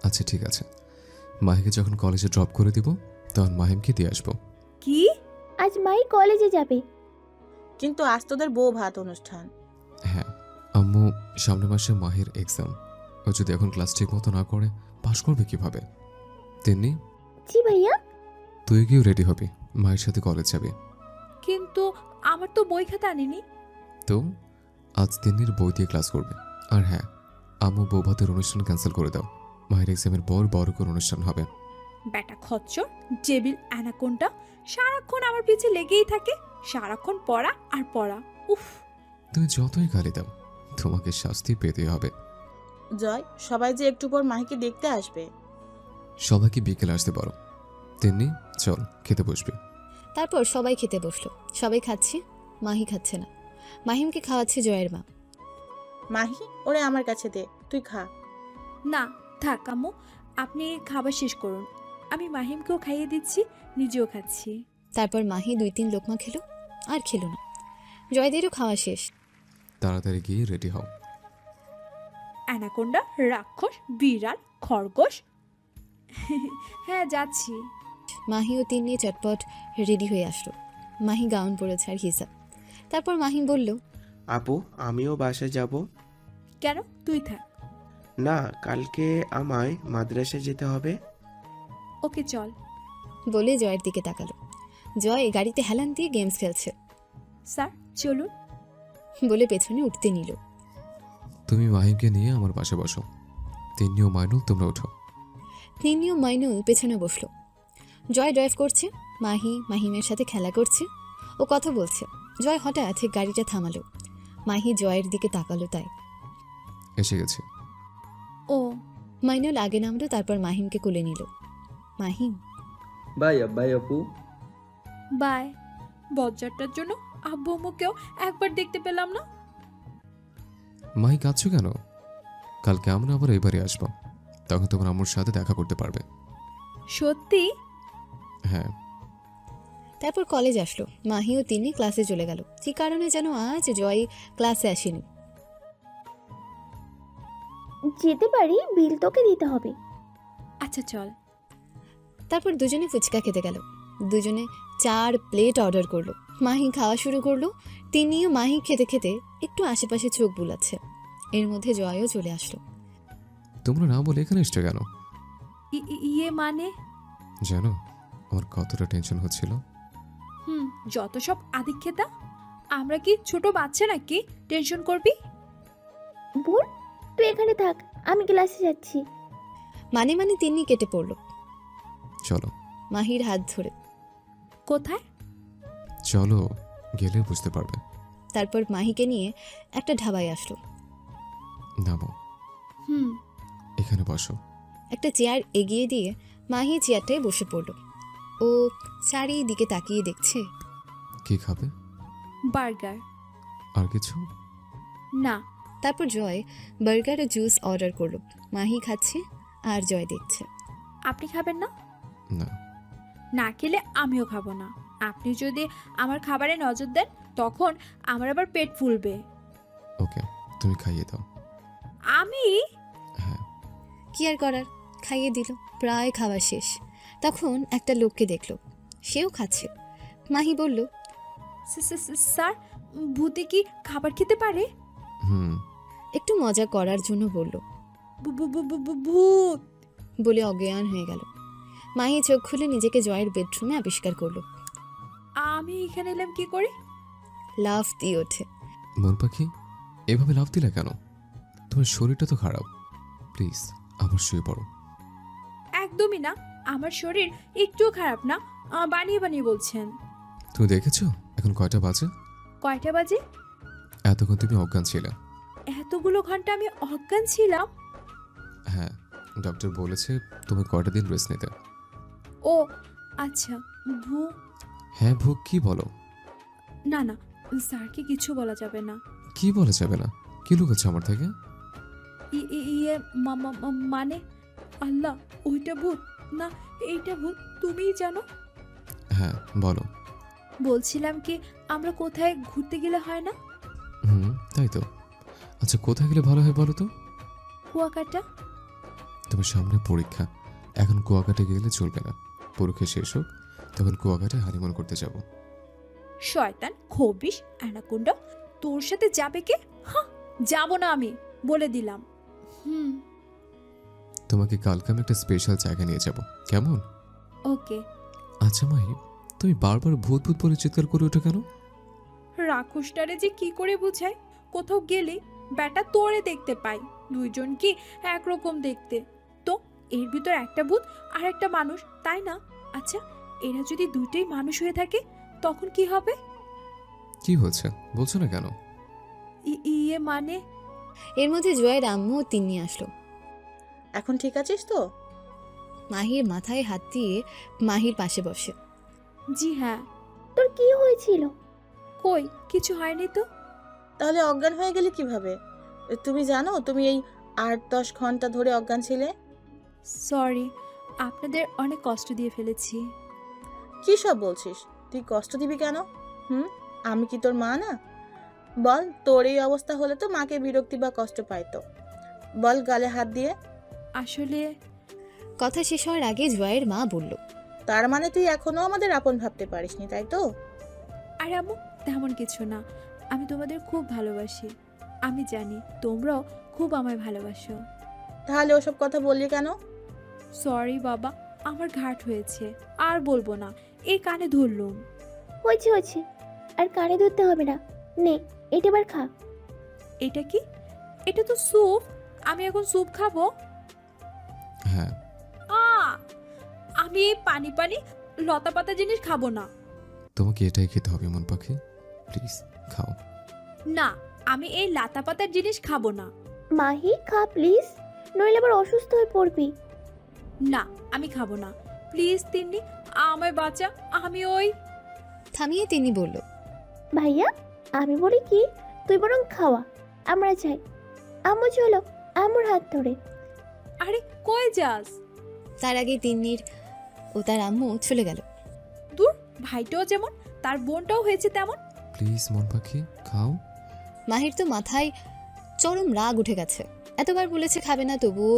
আচ্ছা ঠিক আছে, মাহিকে যখন কলেজে ড্রপ করে দিব তখন মাহিমকে দিয়ে আসবো। কি? আজ মাই কলেজে যাবে। কিন্তু আজ তোদের বউ ভাত অনুষ্ঠান। হ্যাঁ, আম্মু সামনের মাসে মাহির এক্সাম। ও যদি এখন ক্লাস ঠিক মতো না করে পাশ করবে কিভাবে? তেমনি জি ভাইয়া। তুই গিয়েও রেডি হবি, মায়ের সাথে কলেজ যাবি। কিন্তু আমার তো বই খাতা আনিনি। তো আজ তিন্নির বই দিয়ে ক্লাস করবে। আর হ্যাঁ, আম্মু বউ ভাতের অনুষ্ঠান ক্যান্সেল করে দাও। মায়ের এক্সামের পর বড় করে অনুষ্ঠান হবে। ব্যাটা খচ্চর, জেবিল অ্যানাকোন্ডা, সারাক্ষণ আমার পিছে লেগেই থাকে, সারাক্ষণ পড়া আর পড়া। উফ। তুমি যতই গালি দাও তোমাকে শাস্তি পেতে হবে। জয়, সবাই যে একটু পর মাহিকে দেখতে আসবে। সবাইকে বিকেলে আসতে পারো। তেমনি চল খেতে বসবি। তারপর সবাই খেতে বসলো। সবাই খাচ্ছে, মাহি খাচ্ছে না। মাহিমকে খাওয়াচ্ছে জয়ের মা। মাহি, ওরে আমার কাছে দে, তুই খা। না থাক আম্মু, আপনি খাবার শেষ করুন, আমি মাহিমকেও খাইয়ে দিচ্ছি, নিজেও খাচ্ছি। তারপর মাহি 2-3 লোকমা খেলো, আর খেলো না। জয়দেরও খাওয়া শেষ। তাড়াতাড়ি গিয়ে রেডি হও। অ্যানাকোন্ডা, রাক্ষস, বিড়াল, খরগোশ। হ্যাঁ যাচ্ছি। মাহি ও তিন্নি চটপট রেডি হয়ে আসলো। মাহি গাউন পরেছে আর হিসাব। তারপর মাহি বলল, আপু, আমিও বাসায় যাব। কেন? তুই থাক। না, কালকে আমায় মাদ্রাসায় যেতে হবে। ওকে চল। বলে জয়ের দিকে তাকালো। জয় গাড়িতে হেলান দিয়ে গেমস খেলছে। স্যার চলুন। বলে পেছনে উঠতে নিল। তুমি মাহিমকে নিয়ে আমার পাশে বসো। তিন্নি ও মাইনুল তোমরা ওঠো। তিন্নি ও মাইনুল পেছনে বসলো। জয় ড্রাইভ করছে, মাহি মাহিমের সাথে খেলা করছে ও কথা বলছে। জয় হঠাৎ গাড়িটা থামালো। মাহি জয়ের দিকে তাকালো তাই। এসে গেছি। ও। মাইনুল আগে নামলো, তারপর মাহিমকে কোলে নিল। মাহিম, বাই বাই আপু। বাই। বজ্জারটার জন্য আব্বু আম্মুকেও একবার দেখতে পেলাম না। মাহি কাঁদছো কেন? কালকে আমরা আবার এবারে আসবো, তখন তোমার আম্মুর সাথে দেখা করতে পারবে। সত্যি? হ্যাঁ। তারপর কলেজ আসলো। মাহি ও তিনি ক্লাসে চলে গেল। কি কারণে যেন আজ জয় ক্লাসে আসেনি। যেতে পারি, বিল তোকে দিতে হবে। আচ্ছা চল। তারপর দুজনে ফুচকা খেতে গেল। দুজনে 4 প্লেট অর্ডার করলো। মাহি খাওয়া শুরু করলো। তিনিও মাহি খেতে খেতে একটু আশেপাশে চোখ বুলাচ্ছে। এর মধ্যে জয়ও চলে আসলো। তোমরা না বলে এখানে এসছো কেন? ইয়ে মানে? জানো আমার কতটা টেনশন হচ্ছিল। যত সব আদিক্ষেতা। আমরা কি ছোট বাচ্চা নাকি টেনশন করবি? বোন, তুই এখানে থাক, আমি ক্লাসে যাচ্ছি। মানে মানে তিনি কেটে পড়লো চলো। মাহির হাত ধরে। কোথায়? চলো, গেলে বুঝতে পারবে। তারপর মাহিকে নিয়ে একটা ঢাবায় আসলো। নামো, এখানে বসো। একটা চেয়ার এগিয়ে দিয়ে মাহি চেয়ারটায় বসে পড়লো। ও চারিদিকে তাকিয়ে দেখছে। কি খাবে? বার্গার। আর কিছু না। তারপর জয় বার্গার ও জুস অর্ডার করলো। মাহি খাচ্ছে আর জয় দেখছে। আপনি খাবেন না? না। না খেলে আমিও খাবো না। আপনি যদি আমার খাবারে নজর দেন তখন আমার আবার পেট ফুলবে। ওকে, তুমি খাইয়ে দাও। আমি? হ্যাঁ। কি আর করার, খাইয়ে দিল। প্রায় খাওয়া শেষ। তখন একটা লোককে দেখলো, সেও খাচ্ছে। মাহি বলল, স্যার, ভূতে কি খাবার খেতে পারে? একটু মজা করার জন্য বলল। ভূত বলে অজ্ঞান হয়ে গেল। মাহি চোখ খুলে নিজেকে জয়ের বেডরুমে আবিষ্কার করলো। আমি এখানে এলাম কি করে? লাফ দিয়ে ওঠে। মন পাখি, এভাবে লাফ দিলে কেন? তোমার শরীরটা তো খারাপ, প্লিজ আবার শুয়ে পড়ো। একদমই না, আমার শরীর একটুও খারাপ না। বানিয়ে বানিয়ে বলছেন। তুমি দেখেছো এখন কয়টা বাজে? কয়টা বাজে? এতক্ষণ তুমি অজ্ঞান ছিলে। এতগুলো ঘন্টা আমি অজ্ঞান ছিলাম? হ্যাঁ, ডক্টর বলেছে তুমি কয়টা দিন রেস্ট নিতে। ও আচ্ছা। হ্যাঁ ভুক, কি বলো? না না, স্যারকে কিছু বলা যাবে না। কি বলা যাবে না? কি লুকাচ্ছে আমার থেকে? ইয়ে মানে আল্লাহ, ওইটা ভূত না এইটা ভূত তুমিই জানো। হ্যাঁ বলো। বলছিলাম কি, আমরা কোথায় ঘুরতে গেলে হয় না? তাই তো, আচ্ছা কোথায় গেলে ভালো হয় বলো তো? কুয়াকাটা। তোমার সামনে পরীক্ষা, এখন কুয়াকাটা গেলে চলবে না। পরীক্ষা শেষ হোক, তখন কুয়াকাটায় হানিমুন করতে যাব। শয়তান, খবিস, অ্যানাকোন্ডা, তোর সাথে যাবে কে? হ্যাঁ, যাবো না আমি, বলে দিলাম। তোমাকে কালকে আমি একটা স্পেশাল জায়গা নিয়ে যাব, কেমন? ওকে। আচ্ছা মাহি, তুমি বারবার ভূত ভূত বলে চিৎকার করে ওঠো কেন? রাক্ষসটারে যে কি করে বুঝাই, কোথাও গেলে ব্যাটা তোরে দেখতে পাই, দুইজন কি একরকম দেখতে। তো এর ভিতর একটা ভূত আর একটা মানুষ, তাই না? আচ্ছা, এরা যদি দুটোই মানুষ হয়ে থাকে তখন কি হবে? কি হচ্ছে বলছো না কেন? ইয়ে মানে এর মধ্যে জয়ের আম্মু ও তিন্নি আসলো। এখন ঠিক আছিস তো? মাহির মাথায় হাত দিয়ে মাহির পাশে বসে। জি হ্যাঁ। তোর কি হয়েছিল? কই কিছু হয়নি তো। তাহলে অজ্ঞান হয়ে গেলে কিভাবে? তুমি জানো তুমি এই 8-10 ঘন্টা ধরে অজ্ঞান ছিলে? সরি, আপনাদের অনেক কষ্ট দিয়ে ফেলেছি। কি সব বলছিস? তুই কষ্ট দিবি কেন? আমি কি তোর মা না? বল, তোর এই অবস্থা হলে তো মাকে বিরক্তি বা কষ্ট পাইতো। বল গালে হাত দিয়ে। আসলে কথা শেষ হওয়ার আগে জয়ের মা বলল, তার মানে তুই এখনো আমাদের আপন ভাবতে পারিসনি, তাই তো? আর আম্মু, তেমন কিছু না, আমি তোমাদের খুব ভালোবাসি। আমি জানি তোমরাও খুব আমায় ভালোবাসো। তাহলে ওসব কথা বললি কেন? সরি বাবা, আমার ঘাট হয়েছে, আর বলবো না, এই কানে ধরলুম। হয়েছে হয়েছে, আর কানে ধরতে হবে না। নে, এটা এবার খা। এটা কি? এটা তো স্যুপ। আমি এখন স্যুপ খাবো? হ্যাঁ। আ আমি এই পানি পানি লতা পাতা জিনিস খাবো না। তোমাকে এটাই খেতে হবে মন পাখি, প্লিজ খাও। না, আমি এই লতা পাতার জিনিস খাবো না। মাহি খা প্লিজ, নইলে আবার অসুস্থ হয়ে পড়বি। না, আমি খাবো না, প্লিজ তিন্নি, আমায় বাঁচা। আমি ওই থামিয়ে তিনি বলল, ভাইয়া, আমি বলি কি, তুই বরং খাওয়া, আমরা যাই। আম্মু চলো, আম্মুর হাত ধরে। আরে কই যাস? তার আগে তিন্নির ও তার আম্মু চলে গেল। দূর, ভাইটাও যেমন তার বোনটাও হয়েছে তেমন। প্লিজ মন পাখি খাও। মাহির তো মাথায় চরম রাগ উঠে গেছে। এতবার বলেছে খাবে না, তবুও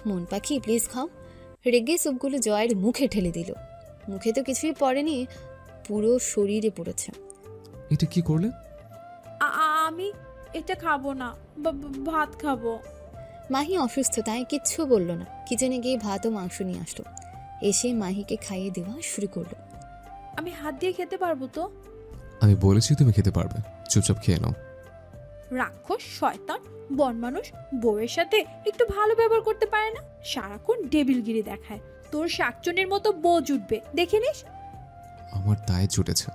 মন পাখি প্লিজ খাও। রেগে সবগুলো জয়ের মুখে ঠেলে দিল। মুখে তো কিছুই পড়েনি, পুরো শরীরে পড়েছে। এটা কি করলে? আমি এটা খাবো না, ভাত খাবো। মাহি অসুস্থতায় কিচ্ছু বলল না। কিচেনে গিয়ে ভাত ও মাংস নিয়ে আসলো। এসে মাহিকে খাইয়ে দেওয়া শুরু করলো। আমি হাত দিয়ে খেতে পারবো তো? আমি বলেছি তুমি খেতে পারবে, চুপচাপ খেয়ে নাও। রাক্ষস, শয়তান, বন মানুষ বউয়ের সাথে একটু ভালো ব্যবহার করতে পারে না, সারাক্ষণ ডেবিলগিরি দেখায়। তোর শাকচুনির মতো বউ জুটবে, দেখে নিস। আমার দায়ে জুটেছে।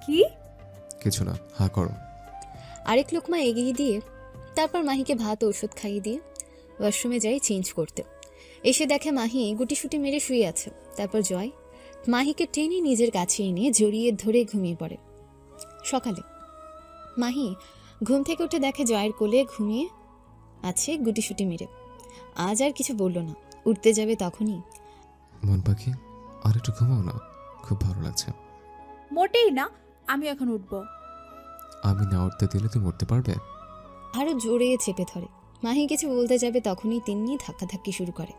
কি? কিছু না, হা করো। আরেক লোকমা এগিয়ে দিয়ে তারপর মাহিকে ভাত ও ওষুধ খাইয়ে দিয়ে ওয়াশরুমে যাই চেঞ্জ করতে। এসে দেখে মাহি গুটিসুটি মেরে শুয়ে আছে। তারপর জয় মাহিকে টেনে নিজের কাছে এনে জড়িয়ে ধরে ঘুমিয়ে পড়ে। সকালে মাহি ঘুম থেকে উঠে দেখে জয়ের কোলে ঘুমিয়ে আছে গুটিসুটি মেরে। আজ আর কিছু বলল না। উঠতে যাবে তখনই, মন পাখি আর একটু ঘুমাও না, খুব ভালো লাগছে। মোটেই না, আমি এখন উঠবো। আমি না উঠতে দিলে তুমি উঠতে পারবে? আরো জোরে চেপে ধরে। মাহি কিছু বলতে যাবে তখনই তিন্নি ধাক্কাধাক্কি শুরু করে।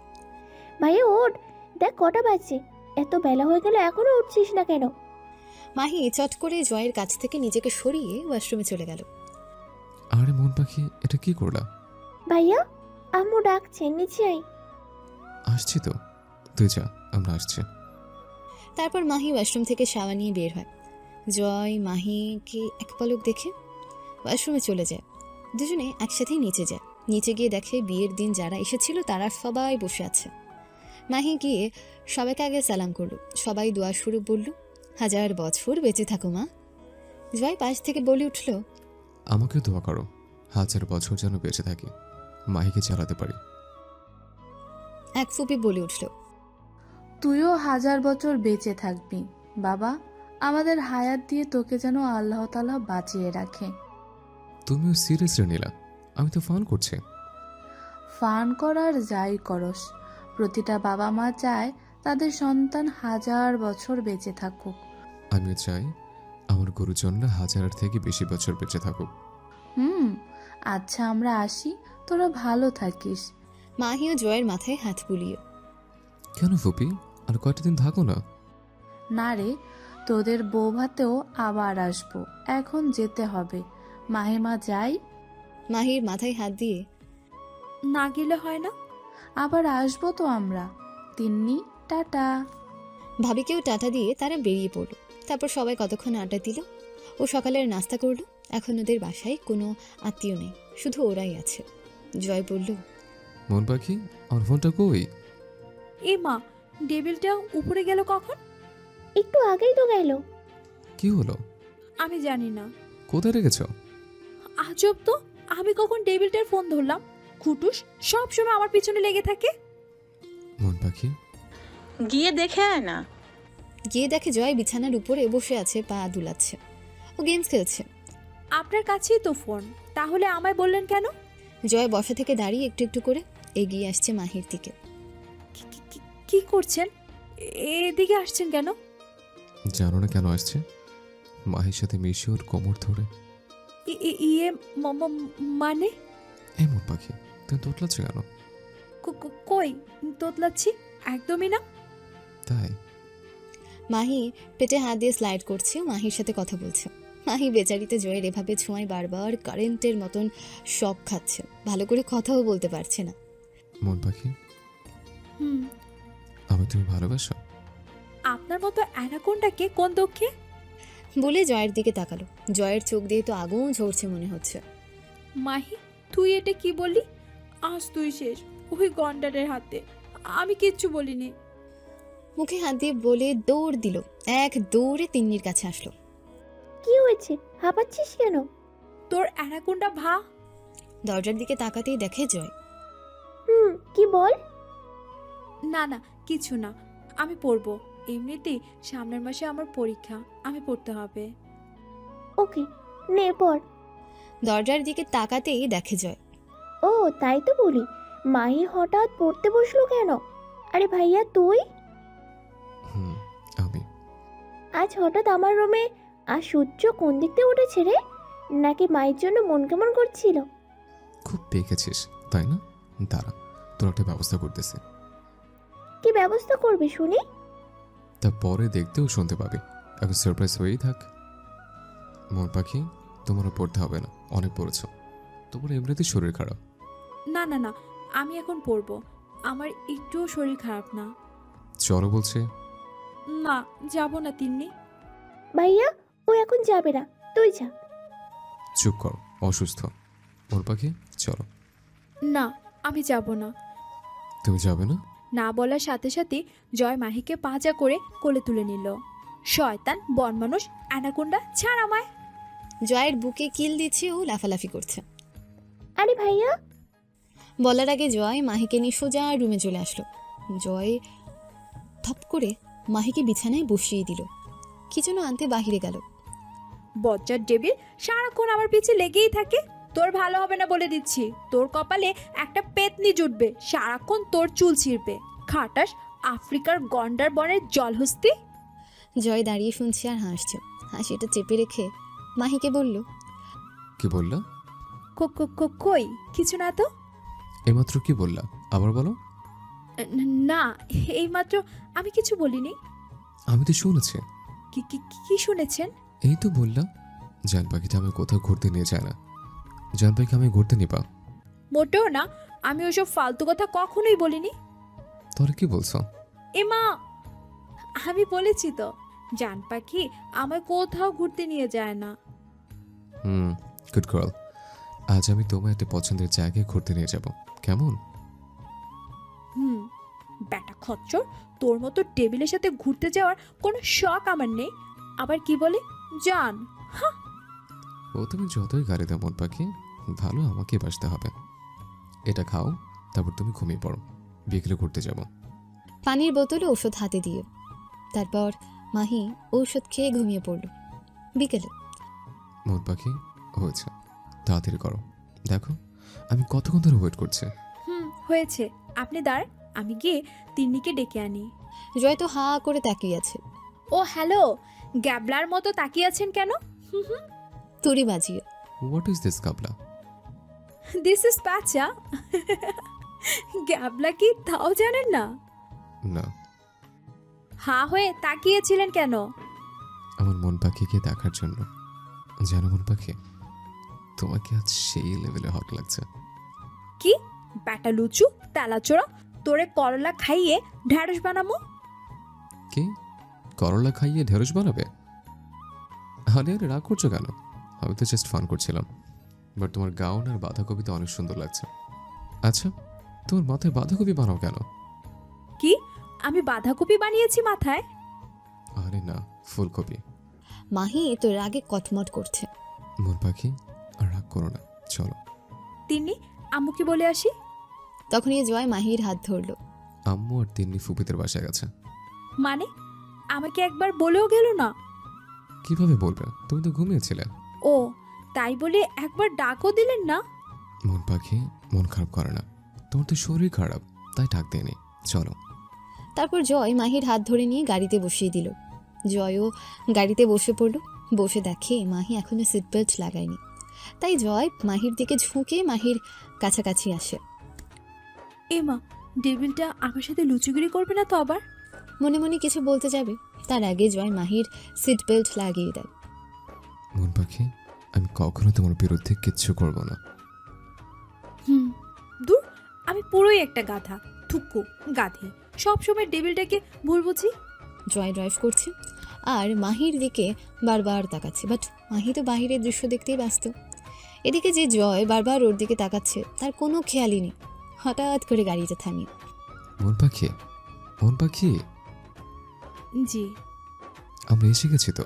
ভাইয়া ওঠ, দেখ কটা বাজছে, এত বেলা হয়ে গেল এখনো উঠছিস না কেন? মাহি চট করে জয়ের কাছ থেকে নিজেকে সরিয়ে ওয়াশরুমে চলে গেল। আরে মন পাখি, এটা কি করলা? ভাইয়া, আম্মু ডাকছে, নিচে আই। আসছি তো, তুই যা, আমরা আসছি। তারপর মাহি ওয়াশরুম থেকে শাওয়ার নিয়ে বের হয়। জয় মাহিকে এক পলক দেখে ওয়াশরুমে চলে যায়। দুজনে একসাথেই নিচে যায়। নিচে গিয়ে দেখে বিয়ের দিন যারা এসেছিল তারা সবাই বসে আছে। মাহি গিয়ে সবাইকে আগে সালাম করলো। সবাই দোয়া শুরু বলল, 1000 বছর বেঁচে থাকো মা। জয় পাশ থেকে বলে উঠল, আমাকে দোয়া করো, 1000 বছর যেন বেঁচে থাকি, মাহিকে চালাতে পারি। এক ফুপি বলে উঠল, তুইও 1000 বছর বেঁচে থাকবি বাবা, আমাদের হায়াত দিয়ে তোকে যেন আল্লাহ তাআলা বাঁচিয়ে রাখে। তুমিও সিরিয়াসলি নিলা? আমি তো ফান করছি। ফান করার যাই করস, প্রতিটা বাবা মা চায় তাদের সন্তান 1000 বছর বেঁচে থাকুক। আমিও চাই আমার গুরুজনরা 1000 থেকে বেশি বছর বেঁচে থাকুক। আচ্ছা আমরা আসি, তোরা ভালো থাকিস। মাহি ও জয়ের মাথায় হাত বুলিয়ে। কেন ফুপি, আর কয়টা দিন থাকো না। না রে, তোদের বউ ভাতেও আবার আসবো, এখন যেতে হবে। মাহিমা যাই। মাহির মাথায় হাত দিয়ে। না গেলে হয় না? আবার আসবো তো আমরা। তিন্নি, টাটা। ভাবিকেও টাটা দিয়ে তারা বেরিয়ে পড়ল। তারপর সবাই কতক্ষণ আড্ডা দিল ও সকালের নাস্তা করলো। এখন ওদের বাসায় কোনো আত্মীয় নেই, শুধু ওরাই আছে। জয় বলল, মন পাখি, আমার ফোনটা কই? এ মা, টেবিলটা উপরে গেল কখন? একটু আগেই তো গেল। কি হলো? আমি জানি না। কোথায় রেখেছো? আজব তো, আমি কখন টেবিলটার ফোন ধরলাম? খুটুস সব সময় আমার পিছনে লেগে থাকে। মন পাখি, গিয়ে দেখে আয় না। গিয়ে দেখে জয় বিছানার উপরে বসে আছে, পা দুলাচ্ছে। ও গেমস খেলছে। আপনার কাছেই তো ফোন, তাহলে আমায় বললেন কেন? জয় বসা থেকে দাঁড়িয়ে একটু একটু করে এগিয়ে আসছে মাহির দিকে। কি করছেন? এদিকে আসছেন কেন? জানো না কেন আসছে? মাহির সাথে মিশে ওর কোমর ধরে। ইয়ে মানে? এই মন পাখি, তুমি তোতলাচ্ছ কেন? কই তোতলাচ্ছি? একদমই না। তাই? মাহি পেটে হাত দিয়ে স্লাইড করছে, মাহির সাথে কথা বলছে। মাহি বেচারিতে জয়ের এভাবে ছোঁয়ায় বারবার কারেন্টের মতন শক খাচ্ছে, ভালো করে কথাও বলতে পারছে না। মন পাখি, হুম। আমি তুমি ভালোবাসো? আপনার মতো অ্যানাকোন্ডাকে কোন দক্ষে? বলে জয়ের দিকে তাকালো। জয়ের চোখ দিয়ে তো আগুন ঝরছে মনে হচ্ছে। মাহি, তুই এটা কি বললি? আজ তুই শেষ ওই গন্ডারের হাতে। আমি কিচ্ছু বলিনি। মুখে হাত দিয়ে বলে দৌড় দিল। এক দৌড়ে তিন্নির কাছে আসলো। কি হয়েছে, হাঁপাচ্ছিস কেন? তোর অ্যানাকোন্ডা ভা। দরজার দিকে তাকাতেই দেখে জয়। কি বল? না না, কিছু না, আমি পড়বো। এমনিতেই সামনের মাসে আমার পরীক্ষা, আমি পড়তে হবে। ওকে, নে পড়। দরজার দিকে তাকাতেই দেখে জয়। ও তাই তো বলি, মাহি হঠাৎ পড়তে বসলো কেন? আরে ভাইয়া তুই আমি। আজ হঠাৎ আমার রুমে? আর সূর্য কোন দিক থেকে উঠেছে রে? নাকি মায়ের জন্য মন কেমন করছিল? খুব পেকেছিস তাই না? দাঁড়া, তোর একটা ব্যবস্থা করতেছি। কি ব্যবস্থা করবি শুনি? তা পরে দেখতেও শুনতে পাবি, এখন সারপ্রাইজ হয়েই থাক। মন পাখি, তোমারও পড়তে হবে না, অনেক পড়েছ। তোমার এমনিতেই শরীর খারাপ। না না না, আমি এখন পড়বো। আমার একটুও শরীর খারাপ না। চলো বলছে। না, যাব না তিন্নি। ভাইয়া ও এখন যাবে না, তুই যা। চুপ কর, অসুস্থ। মন পাখি চলো। না, আমি যাব না। তুমি যাবে না? না বলার সাথে সাথে জয় মাহিকে পাজা করে কোলে তুলে নিল। শয়তান বনমানুষ অ্যানাকোন্ডা, ছাড় আমায়। জয়ের বুকে কিল দিচ্ছে ও লাফালাফি করছে। আরে ভাইয়া। বলার আগে জয় মাহিকে নিয়ে সোজা রুমে চলে আসলো। জয় থপ করে মাহিকে বিছানায় বসিয়ে দিল। কি যেন আনতে বাহিরে গেল। বজ্জার ডেবিল সারাক্ষণ আমার পিছে লেগেই থাকে। তোর ভালো হবে না বলে দিচ্ছি। তোর কপালে একটা পেতনি জুটবে, সারাক্ষণ তোর চুল ছিঁড়বে। খাটাস আফ্রিকার গন্ডার বনের জলহস্তি। জয় দাঁড়িয়ে শুনছে আর হাসছে। হাসিটা চেপে রেখে মাহিকে বলল, কি বললা? কই কিছু না তো। এইমাত্র কি বললা, আবার বলো। না, এইমাত্র আমি কিছু বলিনি। আমি তো শুনেছি। কি শুনেছেন? এই তো বললাম, জান পাখিটা আমি কোথাও ঘুরতে নিয়ে যায় না। জান পাখি আমি ঘুরতে নিবা? মোটেও না, আমি ওসব ফালতু কথা কখনোই বলিনি। তোর কি বলছো? এমা, আমি বলেছি তো, জান পাখি আমায় কোথাও ঘুরতে নিয়ে যায় না। Good girl. আজ আমি তোমায় একটা পছন্দের জায়গায় ঘুরতে নিয়ে যাব, কেমন? ব্যাটা খচ্চর, তোর মতো টেবিলের সাথে ঘুরতে যাওয়ার কোনো শখ আমার নেই। আবার কি বলে জান? ও তুমি যতই গাড়ি দাও মন পাখি, ভালো আমাকে বাসতে হবে। এটা খাও, তারপর তুমি ঘুমিয়ে পড়ো, বিকেলে ঘুরতে যাব। পানির বোতলে ওষুধ হাতে দিয়ে তারপর মাহি ঔষধ খেয়ে ঘুমিয়ে পড়ল। বিকেলে মন পাখি হয়েছে, তাড়াতাড়ি করো। দেখো আমি কতক্ষণ ধরে ওয়েট করছি। হয়েছে, আপনি দাঁড়ান, আমি গিয়ে তিন্নিকে ডেকে আনি। জয় তো হা করে তাকিয়ে আছে। ও হ্যালো, গ্যাবলার মতো তাকিয়ে আছেন কেন? তুড়ি বাজিয়ে। হোয়াট ইজ দিস কাবলা? দিস ইজ প্যাচা। গ্যাবলা কি তাও জানেন না? না, হা হয়ে তাকিয়েছিলেন কেন? আমার মন পাখিকে দেখার জন্য। জানো মন পাখি, তোমাকে আজ সেই লেভেলে হট লাগছে। কি ব্যাটা লুচু তেলাচোরা, তোরে করলা খাইয়ে ঢ্যাঁড়স বানামো। কি করলা খাইয়ে ঢেঁড়স বানাবে? আরে আরে রাগ করছো কেন? আমি তো জাস্ট ফান করছিলাম। বাট তোমার গাউন আর বাঁধাকপিতে অনেক সুন্দর লাগছে। আচ্ছা, তোমার মাথায় বাঁধাকপি বানাও কেন? কি আমি বাঁধাকপি বানিয়েছি মাথায়? আরে না, ফুলকপি। মাহি তো রাগে কটমট করছে। মন পাখি আর রাগ করো না, চলো। তিন্নি আম্মুকে বলে আসি। তখনই জয় মাহির হাত ধরলো। আম্মু আর তিন্নি ফুপিদের বাসায় গেছে। মানে আমাকে একবার বলেও গেল না? কিভাবে বলবে, তুমি তো ঘুমিয়েছিলে। ও তাই বলে একবার ডাকও দিলেন না? মন পাখি মন খারাপ করে না, তোমার তো শরীর খারাপ, তাই ডাক দেয়নি। চলো। তারপর জয় মাহির হাত ধরে নিয়ে গাড়িতে বসিয়ে দিল। জয়ও গাড়িতে বসে পড়ল। বসে দেখে মাহি এখনো সিট বেল্ট লাগায়নি। তাই জয় মাহির দিকে ঝুঁকে মাহির কাছাকাছি আসে। এমা, ডেভিলটা আমার সাথে লুচুগিরি করবে না তো আবার? মনে মনে কিছু বলতে যাবে, তার আগে জয় মাহির সিট বেল্ট লাগিয়ে দেয়। মন পাখি, আমি কখনো তোমার বিরুদ্ধে কিচ্ছু করব না। দূর, আমি পুরোই একটা গাধা, থুক্কু গাধি, সবসময় ডেভিলটাকে ভুল বুঝি। জয় ড্রাইভ করছে আর মাহির দিকে বারবার তাকাচ্ছে, বাট মাহি তো বাহিরের দৃশ্য দেখতেই ব্যস্ত। এদিকে যে জয় বারবার ওর দিকে তাকাচ্ছে তার কোনো খেয়ালই নেই। হঠাৎ করে গাড়িটা থামিয়ে। মন পাখি, মন পাখি, জি। আমরা এসে গেছি তো।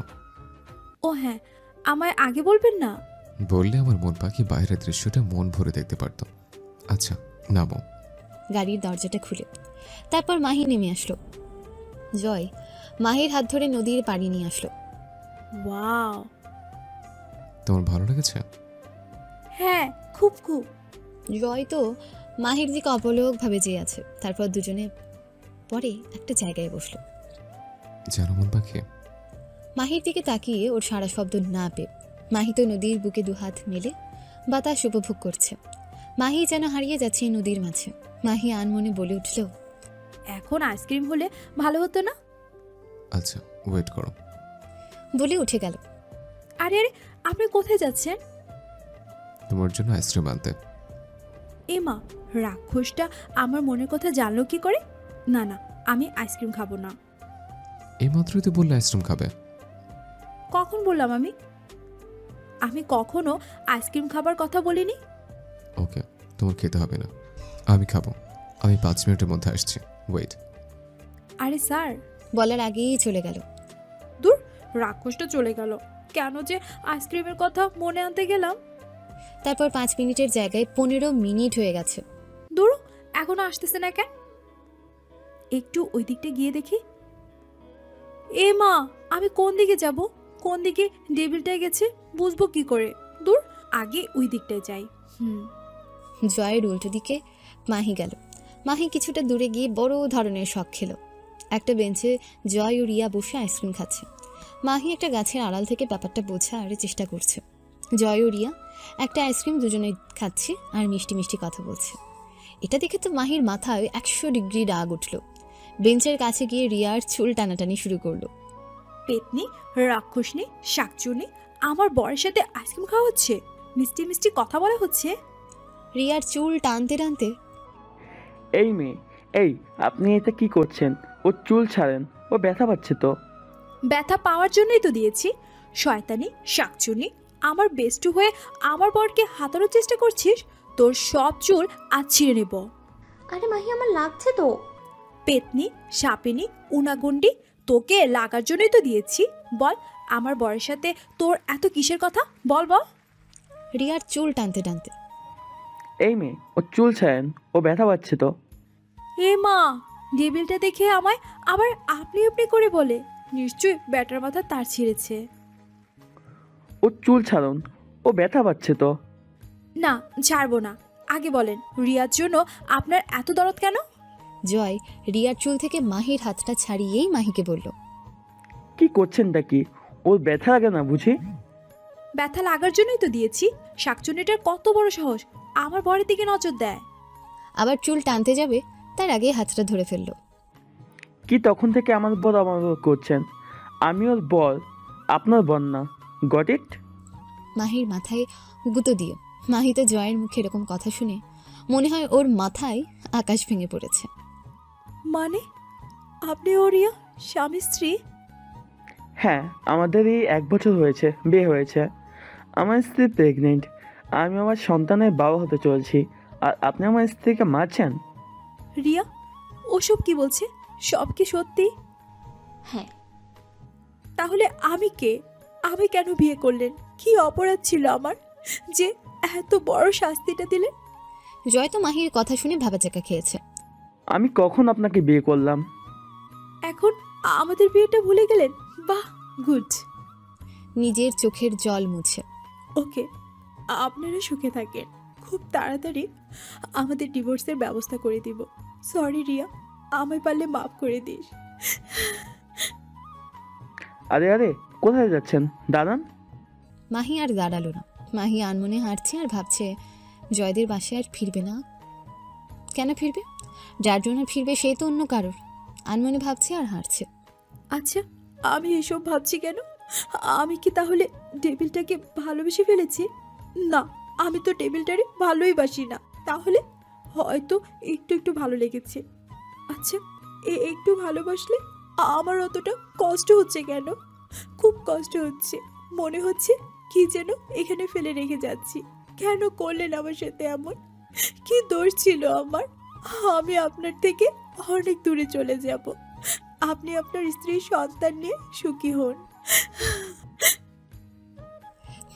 ও হ্যাঁ, আমায় আগে বলবেন না? বললে আমার মন পাখি বাইরের দৃশ্যটা মন ভরে দেখতে পারতো। আচ্ছা নামো। গাড়ির দরজাটা খুলে তারপর মাহি নেমে আসলো। জয় মাহির হাত ধরে নদীর পাড়ি নিয়ে আসলো। ওয়াও, তোমার ভালো লেগেছে? হ্যাঁ খুব খুব। জয় তো মাহির দিকে অপলকভাবে চেয়ে আছে। তারপর দুজনে পরে একটা জায়গায় বসলো। জানো মন পাখি, মাহির দিকে তাকিয়ে ওর সারা শব্দ না পেয়ে মাহি তো নদীর বুকে দুহাত মেলে বাতাস উপভোগ করছে। মাহি যেন হারিয়ে যাচ্ছে এই নদীর মাঝে। মাহি আনমনে বলে উঠল, এখন আইসক্রিম হলে ভালো হতো না? আচ্ছা ওয়েট করো। বলে উঠে গেল। আরে আরে, আপনি কোথায় যাচ্ছেন? তোমার জন্য আইসক্রিম আনতে। এমা, রাক্ষসটা আমার মনের কথা জানলো কি করে? না না, আমি আইসক্রিম খাবো না। এইমাত্রই তো বললে আইসক্রিম খাবে। কখন বললাম আমি? আমি কখনো আইসক্রিম খাবার কথা বলিনি। ওকে, তোমার খেতে হবে না, আমি খাবো। আমি 5 মিনিটের মধ্যে আসছি, ওয়েট। আরে স্যার। বলার আগেই চলে গেল। দূর, রাক্ষসটা চলে গেল। কেন যে আইসক্রিমের কথা মনে আনতে গেলাম। তারপর 5 মিনিটের জায়গায় 15 মিনিট হয়ে গেছে। দূর, এখনো আসতেছে না কেন? একটু ওই দিকটা গিয়ে দেখি। এ মা, আমি কোন দিকে যাব? কোন দিকে ডেভিলটায় গেছে বুঝবো কি করে? দূর, আগে ওই দিকটায় যাই। জয়ের উল্টো দিকে মাহি গেল। মাহি কিছুটা দূরে গিয়ে বড় ধরনের শখ খেলো। একটা বেঞ্চে জয় ও রিয়া বসে আইসক্রিম খাচ্ছে। মাহি একটা গাছের আড়াল থেকে ব্যাপারটা বোঝার চেষ্টা করছে। জয় ও রিয়া একটা আইসক্রিম দুজনে খাচ্ছে আর মিষ্টি মিষ্টি কথা বলছে। এটা দেখে তো মাহির মাথায় 100 ডিগ্রি রাগ উঠল। বেঞ্চের কাছে গিয়ে রিয়ার চুল টানাটানি শুরু করলো। পেতনি, রাক্ষসনি, শাকচুনি, আমার বরের সাথে আইসক্রিম খাওয়া হচ্ছে, মিষ্টি মিষ্টি কথা বলা হচ্ছে। রিয়ার চুল টানতে টানতে, এই মেয়ে, এই আপনি এটা কি করছেন? ও চুল ছাড়েন, ও ব্যথা পাচ্ছে তো। ব্যথা পাওয়ার জন্যই তো দিয়েছি। শয়তানি, শাকচুনি, আমার বেস্টু হয়ে আমার বরকে হাতানোর চেষ্টা করছিস? তোর সব চুল আজ ছিঁড়ে নেব। আরে মাহি, আমার লাগছে তো। পেতনি, সাপিনি, উনাগুন্ডি, তোকে লাগার জন্যই তো দিয়েছি। বল, আমার বরের সাথে তোর এত কিসের কথা? বল বল। রিয়ার চুল টানতে টানতে, এই মেয়ে, ও চুল ছাড়েন, ও ব্যথা পাচ্ছে তো। এ মা, ডেবিলটা দেখে আমায় আবার আপনি আপনি করে বলে। নিশ্চয়ই ব্যাটার মাথা তার ছিঁড়েছে। ও চুল ছাড়ুন, ও ব্যথা পাচ্ছে তো। না, ছাড়বো না। আগে বলেন, রিয়ার জন্য আপনার এত দরদ কেন? জয় রিয়ার চুল থেকে মাহির হাতটা ছাড়িয়েই মাহিকে বলল, কি করছেনটা কি? ওর ব্যথা লাগে না বুঝি? ব্যথা লাগার জন্যই তো দিয়েছি। শাকচুনিটার কত বড় সাহস আমার বরের দিকে নজর দেয়। আবার চুল টানতে যাবে তার আগে হাতটা ধরে ফেললো। কি তখন থেকে আমার বর আমার বর করছেন? আমি ওর বর, আপনার বর না। Got it? মাহির মাথায় গুঁতো দিয়ে। মাহি তো জয়ের মুখে এরকম কথা শুনে মনে হয় ওর মাথায় আকাশ ভেঙে পড়েছে। মানে আপনি ওরিয়া স্বামী স্ত্রী? হ্যাঁ, আমাদের এই 1 বছর হয়েছে বিয়ে হয়েছে। আমার স্ত্রী প্রেগনেন্ট। আমি আমার সন্তানের বাবা হতে চলছি। আর আপনি আমার স্ত্রীকে মারছেন? রিয়া ওসব কি বলছে? সব কি সত্যি? হ্যাঁ। তাহলে আমি কে? আমি কেন বিয়ে করলেন? কি অপরাধ ছিল আমার যে এত বড় শাস্তিটা দিলেন? জয় তো মাহির কথা শুনে ভাবাচাকা খেয়েছে। আমি কখন আপনাকে বিয়ে করলাম? এখন আমাদের বিয়েটা ভুলে গেলেন? বাহ, গুড। নিজের চোখের জল মুছে। ওকে, আপনারা সুখে থাকেন। খুব তাড়াতাড়ি আমাদের ডিভোর্সের ব্যবস্থা করে দিব। সরি রিয়া, আমায় পারলে মাফ করে দিস। আরে আরে, কোথায় যাচ্ছেন? দাঁড়ান। মাহি আর দাঁড়ালো না। মাহি আনমনে হাঁটছে আর ভাবছে জয়দের বাসায় আর ফিরবে না। কেন ফিরবে? যার জন্য ফিরবে সে তো অন্য কারোর। আনমনে ভাবছে আর হাঁটছে। আচ্ছা, আমি এসব ভাবছি কেন? আমি কি তাহলে টেবিলটাকে ভালোবেসে ফেলেছি? না, আমি তো টেবিলটারে ভালোই বাসি না। তাহলে হয়তো একটু একটু ভালো লেগেছে। আচ্ছা, একটু ভালোবাসলে আমার অতটা কষ্ট হচ্ছে কেন? খুব কষ্ট হচ্ছে। মনে হচ্ছে কি যেন এখানে ফেলে রেখে যাচ্ছি। কেন করলেন আমার সাথে এমন? কি দোষ ছিল আমার? আমি আপনার থেকে অনেক দূরে চলে যাব। আপনি আপনার স্ত্রীর সন্তান নিয়ে সুখী হন।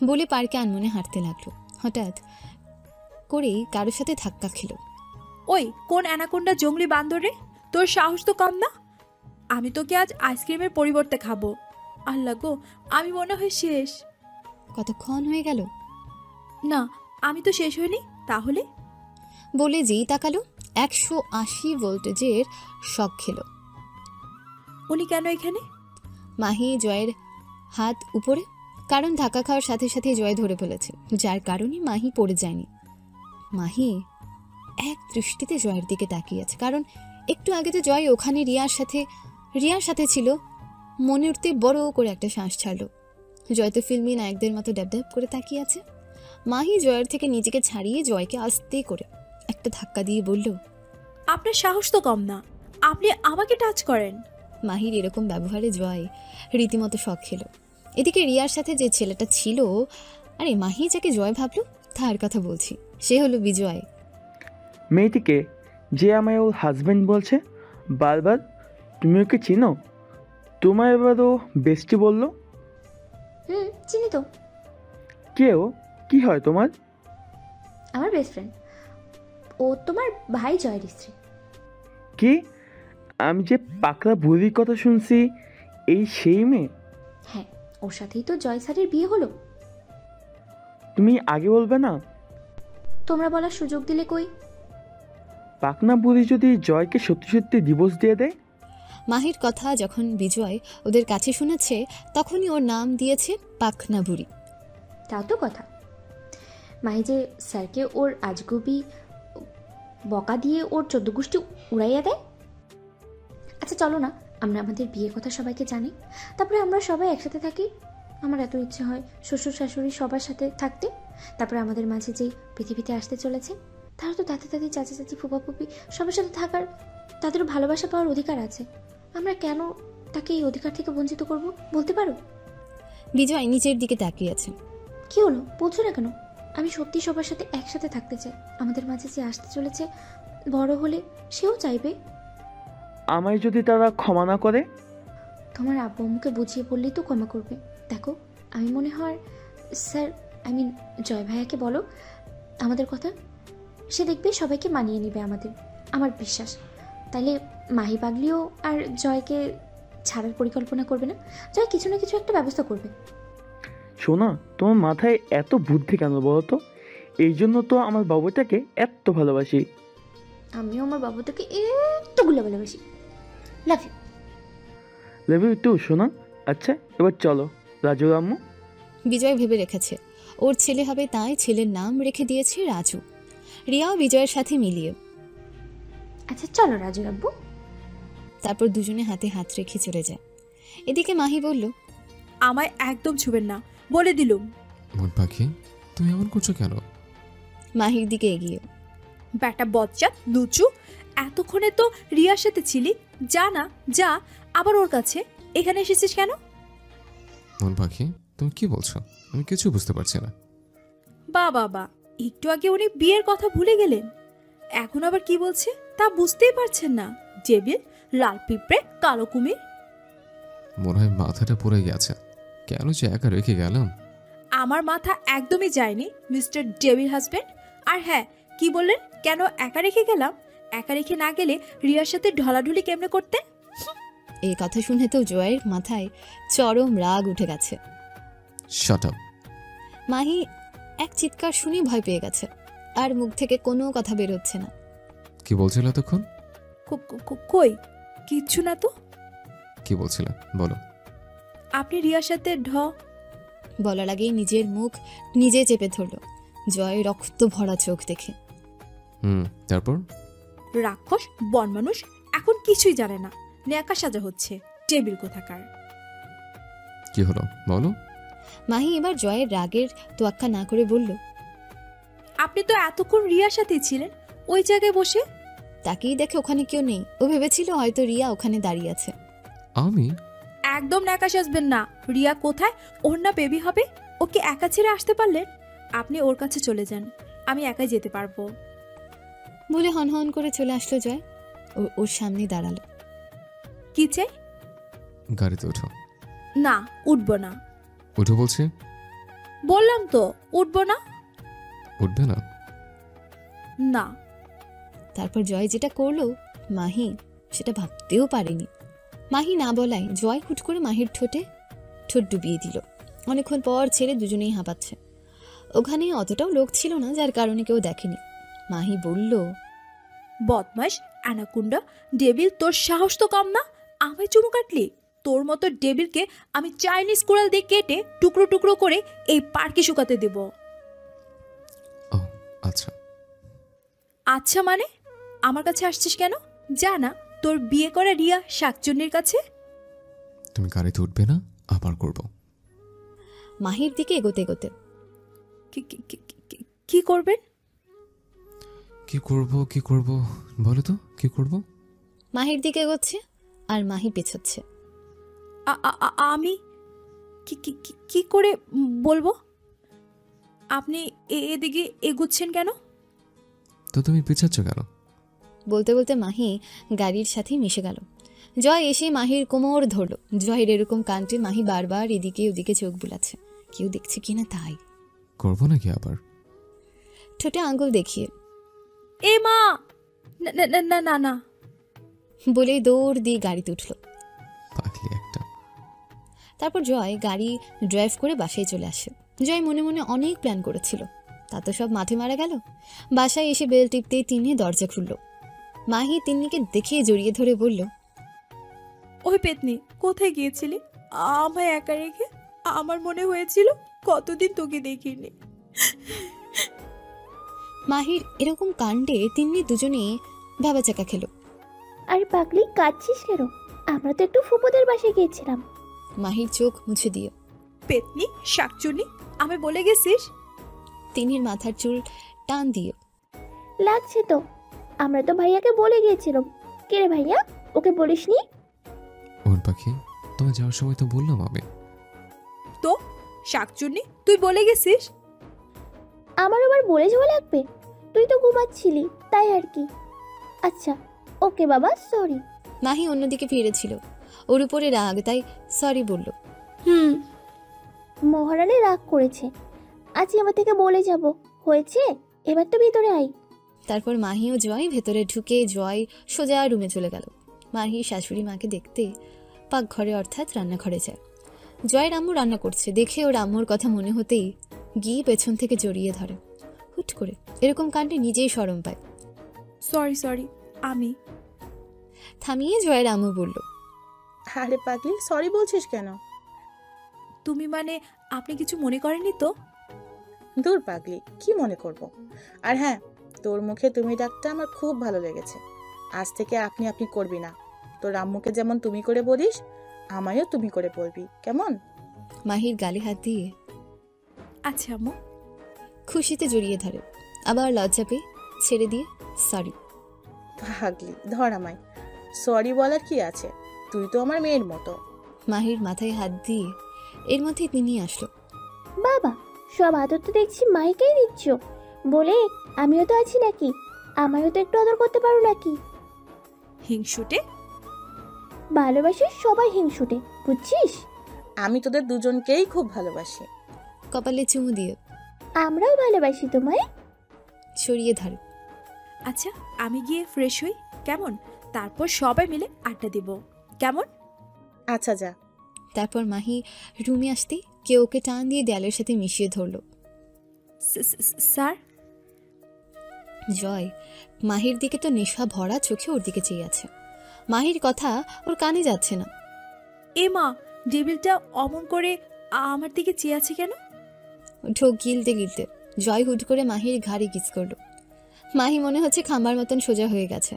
বলে পার্কে আনমনে হাঁটতে লাগলো। হঠাৎ করেই কারোর সাথে ধাক্কা খেলো। ওই কোন অ্যানাকোন্ডা জঙ্গলি বান্দরে, তোর সাহস তো কম না? আমি তোকে আজ আইসক্রিমের পরিবর্তে খাবো। আল্লাহ গো, আমি মনে হয় শেষ। কতক্ষণ হয়ে গেল? না, আমি তো শেষ হইনি। তাহলে বলে যেই তাকালো 180 ভোল্টেজের শক খেলো। উনি কেন এখানে? মাহি জয়ের হাত উপরে, কারণ ধাক্কা খাওয়ার সাথে সাথে জয় ধরে ফেলেছে, যার কারণে মাহি পড়ে যায়নি। মাহি এক দৃষ্টিতে জয়ের দিকে তাকিয়ে আছে, কারণ একটু আগে তো জয় ওখানে রিয়ার সাথে ছিল। মনে উঠতে বড় করে একটা শ্বাস ছাড়লো। জয় তো ফিল্মি নায়কদের মতো ড্যাব ড্যাব করে তাকিয়ে আছে। মাহি জয়ের থেকে নিজেকে ছাড়িয়ে জয়কে আস্তে করে একটা ধাক্কা দিয়ে বলল, আপনার সাহস তো কম না, আপনি আমাকে টাচ করেন। মাহির এরকম ব্যবহারে জয় রীতিমতো শখ খেলো। এদিকে রিয়ার সাথে যে ছেলেটা ছিল, আরে মাহি যাকে জয় ভাবলো তার কথা বলছি, সে হলো বিজয়। মেয়েটিকে যে আমায় ওর হাজবেন্ড বলছে বারবার, তুমি ওকে চিনো? তোমার এবার ও বেস্টি বললো। চিনি তো। কে ও? কি হয় তোমার? আমার বেস্ট ফ্রেন্ড। ও তোমার ভাই জয়ের স্ত্রী। কি? আমি যে পাকড়া বুড়ির কথা শুনছি, এই সেই মেয়ে? হ্যাঁ, ওর সাথেই তো জয় স্যারের বিয়ে হলো। তুমি আগে বলবে না? তোমরা বলার সুযোগ দিলে কই? পাকনা বুড়ি যদি জয়কে সত্যি সত্যি ডিভোর্স দিয়ে দেয়? মাহির কথা যখন বিজয় ওদের কাছে শুনেছে, তখনই ওর নাম দিয়েছে পাখনা বুড়ি। তাও তো কথা। মাহি যে স্যারকে ওর আজগুবি বকা দিয়ে ওর 14 গোষ্ঠী উড়াইয়া দেয়। আচ্ছা চলো না, আমরা আমাদের বিয়ের কথা সবাইকে জানি, তারপরে আমরা সবাই একসাথে থাকি। আমার এত ইচ্ছে হয় শ্বশুর শাশুড়ি সবার সাথে থাকতে। তারপরে আমাদের মাঝে যেই পৃথিবীতে আসতে চলেছে, তারা তো দাদা দাদি চাচা চাচি ফুপা ফুপি সবার সাথে থাকার, তাদেরও ভালোবাসা পাওয়ার অধিকার আছে। আমরা কেন তাকে এই অধিকার থেকে বঞ্চিত করব, বলতে পারো? বিজয় নিচের দিকে তাকিয়ে আছে। কি হলো, বলছো না কেন? আমি সত্যি সবার সাথে একসাথে থাকতে চাই। আমাদের মাঝে যে আসতে চলেছে, বড় হলে সেও চাইবে। আমায় যদি তারা ক্ষমা না করে? তোমার আব্বু আম্মুকে বুঝিয়ে বললেই তো ক্ষমা করবে। দেখো, আমি মনে হয় স্যার জয় ভাইয়াকে বলো আমাদের কথা, সে দেখবে সবাইকে মানিয়ে নেবে আমার বিশ্বাস। তাইলে মাহি পাগলিও আর জয়কে ছাড়ার পরিকল্পনা করবে না। জয় কিছু না কিছু একটা ব্যবস্থা করবে। শোনা, তোমার মাথায় এত বুদ্ধি কেন বলো তো? এই জন্য তো আমার বাবুটাকে এত ভালোবাসি। আমিও আমার বাবুটাকে এতগুলো ভালোবাসি। Love you. Love you too শোনা। আচ্ছা এবার চলো রাজু আম্মু। বিজয় ভেবে রেখেছে ওর ছেলে হবে, তাই ছেলের নাম রেখে দিয়েছে রাজু। রিয়াও বিজয়ের সাথে মিলিয়ে। আচ্ছা চলো রাজু আব্বু। তারপর দুজনে হাতে হাত রেখে চলে যায়। এদিকে মাহি বলল, আমায় একদম ছুবেন না, বলে দিলুম। মন পাখি, তুমি এমন করছো কেন? মাহির দিকে এগিয়ে। ব্যাটা বজ্জাত লুচু, এতক্ষণে তো রিয়ার সাথে ছিলি, যা না যা আবার ওর কাছে। এখানে এসেছিস কেন? মন পাখি, তুমি কি বলছো? আমি কিছু বুঝতে পারছি না। বাবা, একটু আগে উনি বিয়ের কথা ভুলে গেলেন, এখন আবার কি বলছে তা বুঝতেই পারছেন না। জেবিল, লাল পিঁপড়ে, কালো কুমির। মনে হয় মাথাটা পড়ে গেছে। কেন যে একা রেখে গেলাম? আমার মাথা একদমই যায়নি মিস্টার ডেভিল হাজবেন্ড। আর হ্যাঁ, কি বললেন কেন একা রেখে গেলাম? একা রেখে না গেলে রিয়ার সাথে ঢলাঢুলি কেমনে করতেন? এই কথা শুনে তো জয়ের মাথায় চরম রাগ উঠে গেছে। Shut up. মাহি এক চিৎকার শুনে ভয় পেয়ে গেছে, আর মুখ থেকে কোনো কথা বের হচ্ছে না। কি বলছিলে এতক্ষণ? কই কিচ্ছু না তো। কি বলছিলে বলো। আপনি রিয়ার সাথে বলার আগেই নিজের মুখ নিজে চেপে ধরল জয় রক্ত ভরা চোখ দেখে। তারপর? রাক্ষস বন মানুষ এখন কিছুই জানে না, ন্যাকা সাজা হচ্ছে। টেবিল কোথাকার। কি হলো বলো। মাহি এবার জয়ের রাগের তোয়াক্কা না করে বলল, আপনি তো এতক্ষণ রিয়ার সাথেই ছিলেন, ওই জায়গায় বসে। তাকেই দেখে ওখানে কেউ নেই, ও ভেবেছিল হয়তো রিয়া ওখানে দাঁড়িয়ে আছে। আমি একদম ন্যাকা সাজবেন না। রিয়া কোথায়? ওর না বেবি হবে, ওকে একা ছেড়ে আসতে পারলেন? আপনি ওর কাছে চলে যান, আমি একাই যেতে পারবো। বলে হনহন করে চলে আসলো জয়। ওর সামনে দাঁড়ালো। কি চাই? গাড়িতে ওঠো। না, উঠবো না। উঠো বলছি। বললাম তো উঠবো না। উঠবে না? না। তারপর জয় যেটা করলো মাহি সেটা ভাবতেও পারেনি। মাহি না বলায় জয় হুট করে মাহির ঠোঁট ডুবিয়ে দিল। অনেকক্ষণ পর ছেড়ে দুজনেই হাঁপাচ্ছে। ওখানে অতটাও লোক ছিল না, যার কারণে কেউ দেখেনি। মাহি বলল, বদমাস অ্যানাকুন্ডা ডেভিল, তোর সাহস তো কম না, আমায় চুমু কাটলি। তোর মতো ডেভিলকে আমি চাইনিজ কোরাল দিয়ে কেটে টুকরো টুকরো করে এই পার্কে শুকাতে দেব। আচ্ছা। আচ্ছা মানে? আমার কাছে আসছিস কেন? যা না তোর বিয়ে করা রিয়া শাকচুন্নির কাছে। তুমি গাড়িতে উঠবে না? আবার করব। মাহির দিকে এগোতে এগোতে, কি করবেন? কি করব বলো তো, কি করব? মাহির দিকে এগোচ্ছে আর মাহি পেছচ্ছে। আমি কি করে বলবো? আপনি এদিকে এগুচ্ছেন কেন? তো তুমি পিছাচ্ছ কেন? বলতে বলতে মাহি গাড়ির সাথে মিশে গেল। জয় এসে মাহির কোমর ধরল। জয়ের এরকম কাণ্ডে মাহি বারবার এদিকে ওদিকে চোখ বুলাচ্ছে, কেউ দেখছে কিনা তাই। করবো নাকি আবার? ঠোঁটে আঙ্গুল দেখিয়ে, এ মা, না না না বলে দৌড় দিয়ে গাড়িতে উঠল। পাগলি একটা। তারপর জয় গাড়ি ড্রাইভ করে বাসায় চলে আসে। জয় মনে মনে অনেক প্ল্যান করেছিল, তা তো সব মাঠে মারা গেল। বাসায় এসে বেল টিপতেই তিন্নি দরজা খুলল। মাহি তিন্নিকে দেখে জড়িয়ে ধরে বলল, ওই পেতনি, কোথায় গিয়েছিলি আমায় একা রেখে? আমার মনে হয়েছিল কতদিন তোকে দেখিনি। মাহির এরকম কাণ্ডে তিন্নি দুজনেই ভাবাচাকা খেল। আরে পাগলি, কাঁদছিস কেন? আমরা তো একটু ফুপুদের বাসায় গিয়েছিলাম। মাহির চোখ মুছে দিয়ে, পেতনি শাকচুনি, আমি বলে গেছিস? তিন্নির মাথার চুল টান দিয়ে, লাগছে তো, আমরা তো ভাইয়াকে বলে গিয়েছিলাম। কে রে ভাইয়া, ওকে বলিসনি? ওর পাখি, তোমার যাওয়ার সময় তো বললাম আমি। তো শাকচুনি, তুই বলে গেছিস? আমার আবার বলে যাওয়া লাগবে? তুই তো ঘুমাচ্ছিলি তাই আর কি। আচ্ছা ওকে বাবা, সরি। মাহি অন্যদিকে ফিরেছিল, ওর উপরে রাগ, তাই সরি বলল। মহারানী রাগ করেছে, আজ আমার থেকে বলে যাব, হয়েছে? এবার তো ভিতরে আই। তারপর মাহি ও জয় ভেতরে ঢুকে জয় সোজা রুমে চলে গেল। মাহি শাশুড়ি মাকে দেখতে পাকঘরে অর্থাৎ রান্নাঘরে যায়। জয়ের আম্মু রান্না করছে দেখে ওর আম্মুর কথা মনে হতেই গিয়ে পেছন থেকে জড়িয়ে ধরে। হুট করে এরকম কাণ্ডে নিজেই শরম পায়। সরি আমি। থামিয়ে জয়ের আম্মু বলল, আরে পাগলি, সরি বলছিস কেন? তুমি মানে আপনি কিছু মনে করেননি তো? দূর পাগলি, কি মনে করব? আর হ্যাঁ, তোর মুখে তুমি ডাকটা আমার খুব ভালো লেগেছে। আজ থেকে আপনি আপনি করবি না। তোর আম্মুকে যেমন তুমি করে বলিস, আমায়ও তুমি করে বলবি, কেমন? মাহির গালে হাত দিয়ে আচ্ছা আম্মু। খুশিতে জড়িয়ে ধরে, আবার লজ্জা পেয়ে ছেড়ে দিয়ে সরি। ভাগলি, ধর আমায়। সরি বলার কি আছে? তুই তো আমার মেয়ের মতো। মাহির মাথায় হাত দিয়ে এর মধ্যে তিনি আসলো। বাবা, সব আদর তো দেখছি মাইকেই দিচ্ছ। বলে আমিও তো আছি নাকি? আমায়ও তো একটু আদর করতে পারো নাকি? হিংসুটে। ভালোবাসিস সবাই হিংসুটে, বুঝছিস? আমি তোদের দুজনকেই খুব ভালোবাসি। কপালে চুমু দিয়ে আমরাও ভালোবাসি তোমায়। ছড়িয়ে ধরে। আচ্ছা আমি গিয়ে ফ্রেশ হই, কেমন? তারপর সবাই মিলে আড্ডা দিব, কেমন? আচ্ছা যা। তারপর মাহি রুমে আসতে কেউ ওকে টান দিয়ে দেয়ালের সাথে মিশিয়ে ধরল। স্যার। জয় মাহির দিকে তো নেশা ভরা চোখে ওর দিকে চেয়ে আছে। মাহির কথা ওর কানে যাচ্ছে না। এ মা, ডেভিলটা অমন করে আমার দিকে চেয়ে আছে কেন? ঢোক গিলতে গিলতে জয় হুট করে মাহির ঘাড়ে কিস করলো। মাহি মনে হচ্ছে খাম্বার মতন সোজা হয়ে গেছে।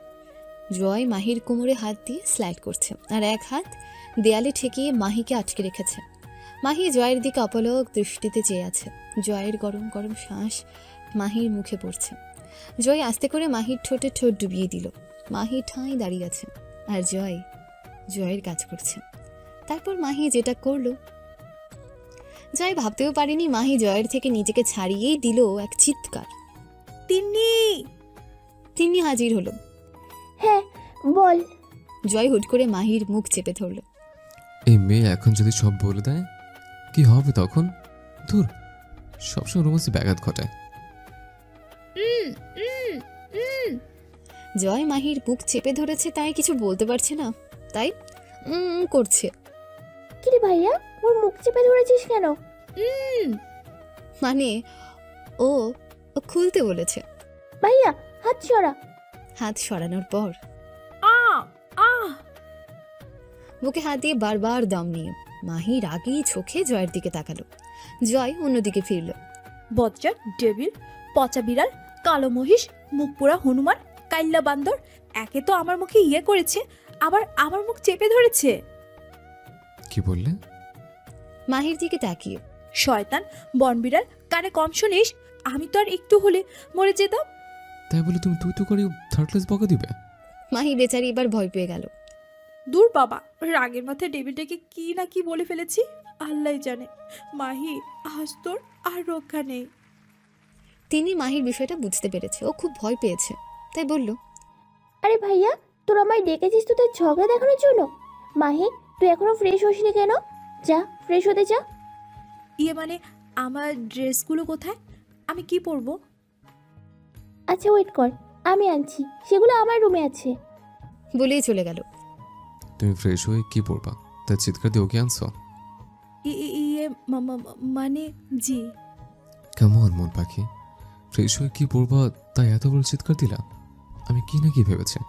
জয় মাহির কোমরে হাত দিয়ে স্লাইড করছে, আর এক হাত দেয়ালে ঠেকিয়ে মাহিকে আটকে রেখেছে। মাহি জয়ের দিকে অপলক দৃষ্টিতে চেয়ে আছে। জয়ের গরম গরম শ্বাস মাহির মুখে পড়ছে। জয় আস্তে করে মাহির ঠোঁটে ঠোঁট ডুবিয়ে দিল। মাহি ঠাঁই দাঁড়িয়ে আছে, আর জয়ের কাজ করছে। তারপর মাহি যেটা করলো, জয় ভাবতেও পারেনি মাহি জয়ের থেকে নিজেকে ছাড়িয়েই দিল এক চিৎকার। তিনি হাজির হলো। হ্যাঁ বল। জয় হুট করে মাহির মুখ চেপে ধরল। এই মেয়ে এখন যদি সব বলে দেয় কি হবে তখন? ধুর, সবসময় রোমান্সে ব্যাঘাত ঘটায়। জয় মাহির বুক চেপে ধরেছে, তাই কিছু বলতে পারছে না, তাই করছে। কিরে ভাইয়া, ওর মুখ চেপে ধরেছিস কেন? মানে ও খুলতে বলেছে। ভাইয়া হাত সরা। হাত সরানোর পর আ বুকে হাত দিয়ে বারবার দম নিয়ে মাহি রাগী চোখে জয়ের দিকে তাকালো। জয় অন্যদিকে ফিরল। বজ্জাত, ডেভিল, পচা বিড়াল, কালো মহিষ, মুখ পোড়া হনুমান, কাইল্লা বান্দর, একে তো আমার মুখে ইয়ে করেছে, আবার আমার মুখ চেপে ধরেছে। কি বললে? মাহির দিকে তাকিয়ে। শয়তান, বনবিড়াল, কানে কম শুনিস? আমি তো আর একটু হলে মরে যেতাম। তাই বলে তুমি তুই তো করে থার্ড ক্লাস বকা দিবে? মাহি বেচারি এবার ভয় পেয়ে গেল। দূর বাবা, রাগের মাথায় ডেভিলটাকে কি না কি বলে ফেলেছি, আল্লাহ জানে। মাহি, আজ তোর আর রক্ষা নেই। তিনি মাহির বিষয়টা বুঝতে পেরেছে, ও খুব ভয় পেয়েছে, তাই বলল, আরে ভাইয়া, তোর আমায় ডেকেছিস তোদের ঝগড়া দেখানোর জন্য? মাহি, তুই এখনো ফ্রেশ হসনি কেন? যা ফ্রেশ হতে যা। ইয়ে মানে, আমার ড্রেসগুলো কোথায়? আমি কি পরবো? আচ্ছা ওয়েট কর, আমি আনছি, সেগুলো আমার রুমে আছে। বলেই চলে গেল। তুমি ফ্রেশ হয়ে কি পড়বা? তার চিৎকার দিয়ে ওকে আনছো? ইয়ে মানে জি। কেমন মন পাখি, ফ্রেশ হয়ে কি পড়বা তাই এত বড় চিৎকার দিলা? আমি কি না কি ভেবেছি।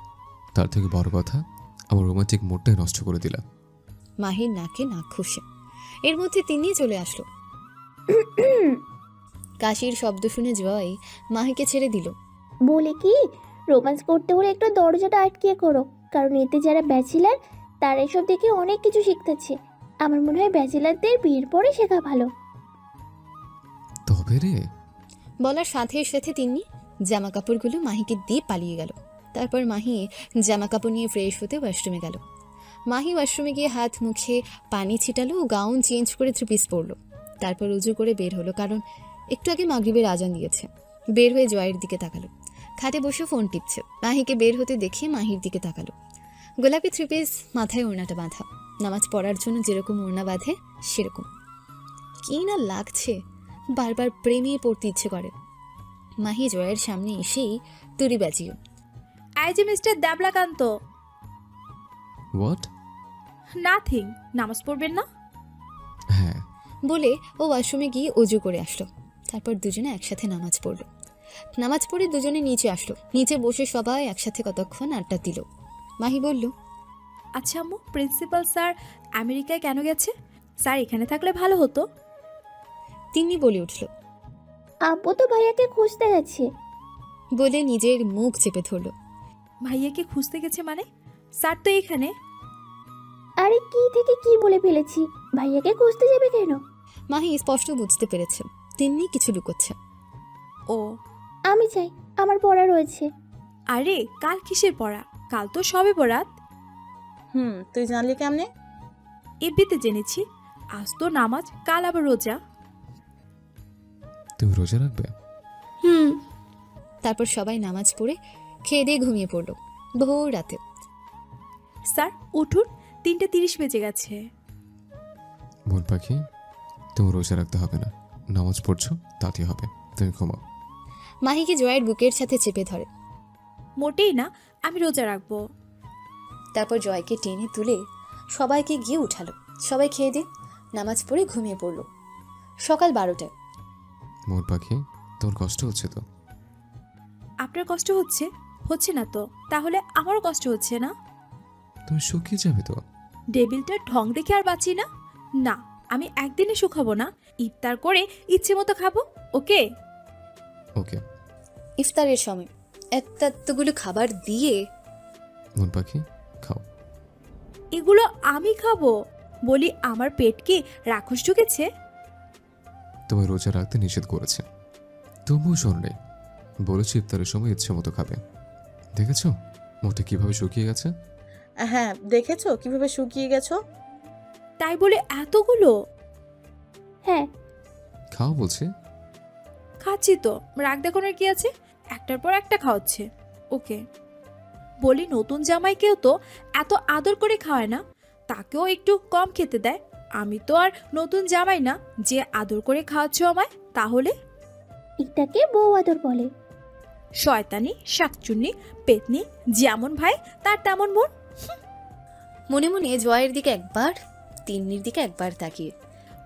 তার থেকে বড় কথা, আমার রোমান্টিক মোডটাই নষ্ট করে দিলা। মাহির নাকে নাক খুশে। এর মধ্যে তিনি চলে আসলো। কাশির শব্দ শুনে জয় মাহিকে ছেড়ে দিল। বলে কি, রোম্যান্স করতে হলে একটু দরজাটা আটকে করো, কারণ এতে যারা ব্যাচেলার তারা এসব দেখে অনেক কিছু শিখতেছে। আমার মনে হয় ব্যাচেলারদের বিয়ের পরে শেখা ভালো। তবে রে। বলার সাথে সাথে তিনি জামা কাপড়গুলো মাহিকে দিয়ে পালিয়ে গেল। তারপর মাহি জামা কাপড় নিয়ে ফ্রেশ হতে ওয়াশরুমে গেল। মাহি ওয়াশরুমে গিয়ে হাত মুখে পানি ছিটালো, গাউন চেঞ্জ করে থ্রি পিস পরলো। তারপর উজু করে বের হলো, কারণ একটু আগে মাগরিবের আজান দিয়েছে। বের হয়ে জয়ের দিকে তাকালো। খাটে বসে ফোন টিপছে। মাহিকে বের হতে দেখে মাহির দিকে তাকালো। গোলাপি থ্রি পিস, মাথায় ওড়নাটা বাঁধা, নামাজ পড়ার জন্য যেরকম ওড়না বাঁধে সেরকম। কি না লাগছে, বারবার প্রেমে পড়তে ইচ্ছে করে। মাহি জয়ের সামনে এসেই তুড়ি বাজিও। এই যে মিস্টার দেবলাকান্ত। হোয়াট? নাথিং। নামাজ পড়বেন না? হ্যাঁ। বলে ও ওয়াশরুমে গিয়ে অজু করে আসলো। তারপর দুজনে একসাথে নামাজ পড়লো। নামাজ পড়ে দুজনে নিচে আসলো। নিচে বসে সবাই একসাথে কতক্ষণ আড্ডা দিল। মাহি বলল, আচ্ছা আম্মু, প্রিন্সিপাল স্যার আমেরিকায় কেন গেছে? স্যার এখানে থাকলে ভালো হতো। তিনি বলে উঠল, আব্বু তো ভাইয়াকে খুঁজতে গেছে। বলে নিজের মুখ চেপে ধরল। ভাইয়াকে খুঁজতে গেছে মানে? স্যার তো এখানে। আরে কি থেকে কি বলে ফেলেছি, ভাইয়াকে খুঁজতে যাবে কেন? মাহি স্পষ্ট বুঝতে পেরেছে তিন্নি কিছু লুকোচ্ছে। ও আমি চাই, আমার পড়া রয়েছে। আরে কাল কিসের পড়া? কাল তো সবে বরাত। তুই জানলি কেমনে? এমনিতে জেনেছি। আজ তো নামাজ, কাল আবার রোজা। তুমি রোজা রাখবে? তারপর সবাই নামাজ পড়ে খেয়ে দিয়ে ঘুমিয়ে পড়ল ভোর রাতে। স্যার উঠুন, 3:30 বেজে গেছে। মন পাখি, তুমি রোজা রাখতে হবে না, নামাজ পড়ছো তাতেই হবে, তুমি ঘুমাও। মাহিকে জয়ের বুকের সাথে চেপে ধরে। মোটেই না, আমি রোজা রাখবো। তারপর জয়কে টেনে তুলে সবাইকে গিয়ে উঠালো। সবাই খেয়ে দিয়ে নামাজ পড়ে ঘুমিয়ে পড়ল। সকাল 12টায়। মন পাখি, তোর কষ্ট হচ্ছে তো? আপনার কষ্ট হচ্ছে? হচ্ছে না তো তাহলে আমারও কষ্ট হচ্ছে না? তুমি শুকিয়ে যাবে তো। ডেবিলটার ঢং দেখে আর বাঁচি না। না, আমি একদিনে শুকাবো না, ইফতার করে ইচ্ছে মতো খাবো। ওকে ওকে। ইফতারের সময় এতগুলো খাবার দিয়ে মন পাখি খাও। এগুলো আমি খাবো? বলি আমার পেট কি রাক্ষস ঢুকেছে? তোমার রোজা রাখতে নিষেধ করেছে, তবুও শোনলে বলেছি ইফতারের সময় ইচ্ছে মতো খাবে। দেখেছো মোটে কিভাবে শুকিয়ে গেছে? হ্যাঁ, দেখেছো কিভাবে শুকিয়ে গেছো? তাই বলে এতগুলো? হ্যাঁ খাও বলছে। খাচ্ছি তো, রাগ দেখানোর কি আছে? একটার পর একটা খাওয়াচ্ছে। ওকে। বলি নতুন জামাইকেও তো এত আদর করে খাওয়ায় না, তাকেও একটু কম খেতে দেয়। আমি তো আর নতুন জামাই না যে আদর করে খাওয়াচ্ছ আমায়। তাহলে এটাকে বউ আদর বলে। শয়তানি, শাকচুন্নি, পেতনি, যেমন ভাই তার তেমন বোন। মনে মনে জয়ের দিকে একবার, তিন্নির দিকে একবার তাকিয়ে।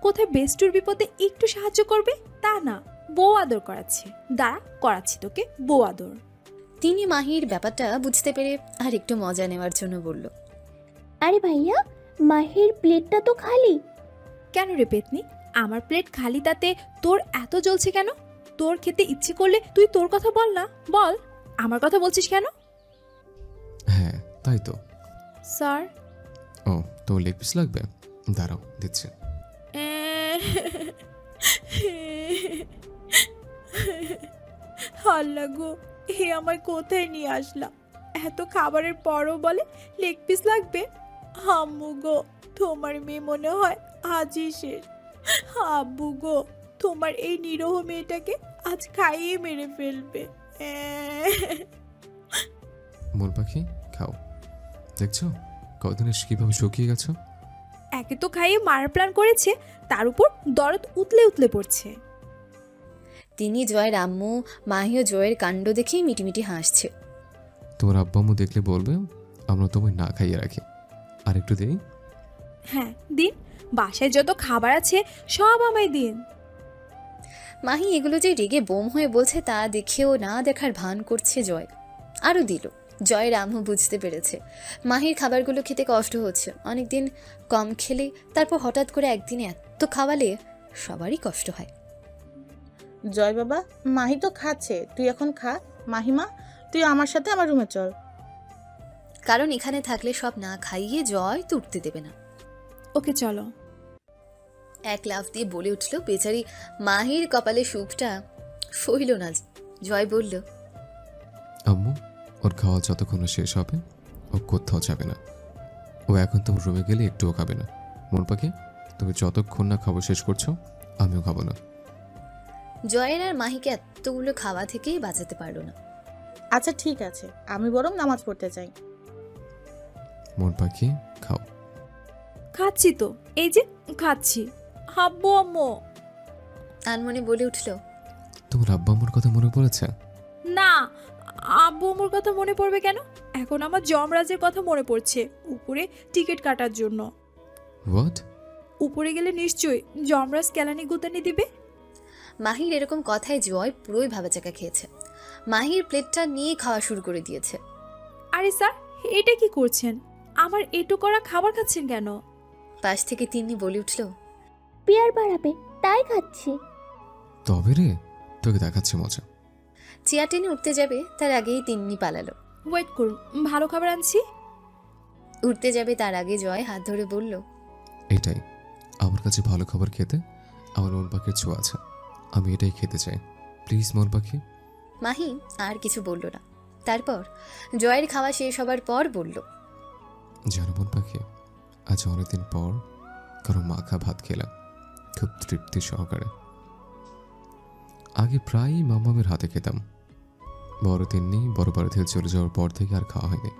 কোথায় বেস্টুর বিপদে একটু সাহায্য করবে তা না, বউ আদর করাচ্ছে। দাঁড়া, করাচ্ছি তোকে বউ আদর। তিনি মাহির ব্যাপারটা বুঝতে পেরে আর একটু মজা নেওয়ার জন্য বলল, আরে ভাইয়া, মাহির প্লেটটা তো খালি। কেন রে পেতনি, আমার প্লেট খালি তাতে তোর এত জ্বলছে কেন? তোর খেতে ইচ্ছে করলে তুই তোর কথা বল না, বল। আমার কথা বলছিস কেন? হ্যাঁ তাই তো। স্যার। ও, তোমার লেগ পিস লাগবে? দাঁড়াও দিচ্ছি। আল্লাহ গো, হে আমার কোথায় নিয়ে আসলাম? এত খাবারের পরও বলে লেগ পিস লাগবে। আম্মু গো, তোমার মেয়ে মনে হয় আজই শেষ। আব্বু গো, তোমার এই নিরহ মেয়েটাকে আজ খাইয়ে মেরে ফেলবে। মন পাখি খাও। দেখছো কদিনে কিভাবে শুকিয়ে গেছো? একে তো খাইয়ে মারার প্ল্যান করেছে, তার উপর দরদ উতলে উতলে পড়ছে। তিনি জয়ের আম্মু, মাহিও জয়ের কাণ্ড দেখেই মিটিমিটি হাসছে। তোমার আব্বা আম্মু দেখলে বলবে আমরা তোমায় না খাইয়ে রাখি। আর একটু দেই? হ্যাঁ দিন, বাসায় যত খাবার আছে সব আমায় দিন। মাহি এগুলো যে রেগে বোম হয়ে বলছে তা দেখেও না দেখার ভান করছে জয়। আরও দিল। জয়ের আম্মু বুঝতে পেরেছে মাহির খাবারগুলো খেতে কষ্ট হচ্ছে। অনেকদিন কম খেলে তারপর হঠাৎ করে একদিনে এত খাওয়ালে সবারই কষ্ট হয়। জয় বাবা, মাহি তো খাচ্ছে, তুই এখন খা। মাহিমা, তুই আমার সাথে আমার রুমে চল। কারণ এখানে থাকলে সব না খাইয়ে জয় তুটতে দেবে না। ওকে চলো। এক লাফ দিয়ে বলে উঠল বেচারি মাহির কপালে সুখটা সইল না। জয় বলল, আম্মু, ওর খাওয়া যতক্ষণ না শেষ হবে ও কোথাও যাবে না। ও এখন তোমার রুমে গেলে একটুও খাবে না। মন পাখি, তুমি যতক্ষণ না খাবো শেষ করছো আমিও খাবো না। জয়ের আর মাহিকে এতগুলো খাওয়া থেকেই বাঁচাতে পারলো না। আচ্ছা ঠিক আছে, আমি বরং নামাজ পড়তে চাই। মন পাখি খাও। খাচ্ছি তো, এই যে খাচ্ছি। আব্বু আম্মু। আনমনে বলে উঠল, তোমার আব্বা আম্মুর কথা মনে পড়েছে? না, আব্বু আম্মুর কথা মনে পড়বে কেন? এখন আমার যমরাজের কথা মনে পড়ছে, উপরে টিকিট কাটার জন্য। হোয়াট? উপরে গেলে নিশ্চয়ই যমরাজ কেলানি গুতানি দিবে। মাহির এরকম কথায় জয় পুরোই ভাবাচাকা খেয়েছে। মাহির প্লেটটা নিয়ে খাওয়া শুরু করে দিয়েছে। আরে স্যার, এটা কি করছেন? আমার এটু করা খাবার খাচ্ছেন কেন? পাশ থেকে তিনি বলে উঠল, পেয়ার বাড়াবে তাই খাচ্ছি। তবে রে, তোকে দেখাচ্ছে মজা। চেয়ার টেনে উঠতে যাবে তার আগেই তিন্নি পালালো। ওয়েট করুন, ভালো খাবার আনছি। উঠতে যাবে তার আগে জয় হাত ধরে বলল, এটাই আমার কাছে ভালো খাবার খেতে আমার মন পাখির ছোঁয়া আছে, আমি এটাই খেতে চাই, প্লিজ মন পাখি। মাহি আর কিছু বলল না। তারপর জয়ের খাওয়া শেষ হবার পর বলল, জানো মন পাখি, আজ অনেকদিন পর কারো মাখা ভাত খেলাম, খুব তৃপ্তি সহকারে। আগে প্রায়ই মামামের হাতে খেতাম, বড় তিন্নি বড় বাড়ি থেকে চলে যাওয়ার পর থেকে আর খাওয়া হয়নি।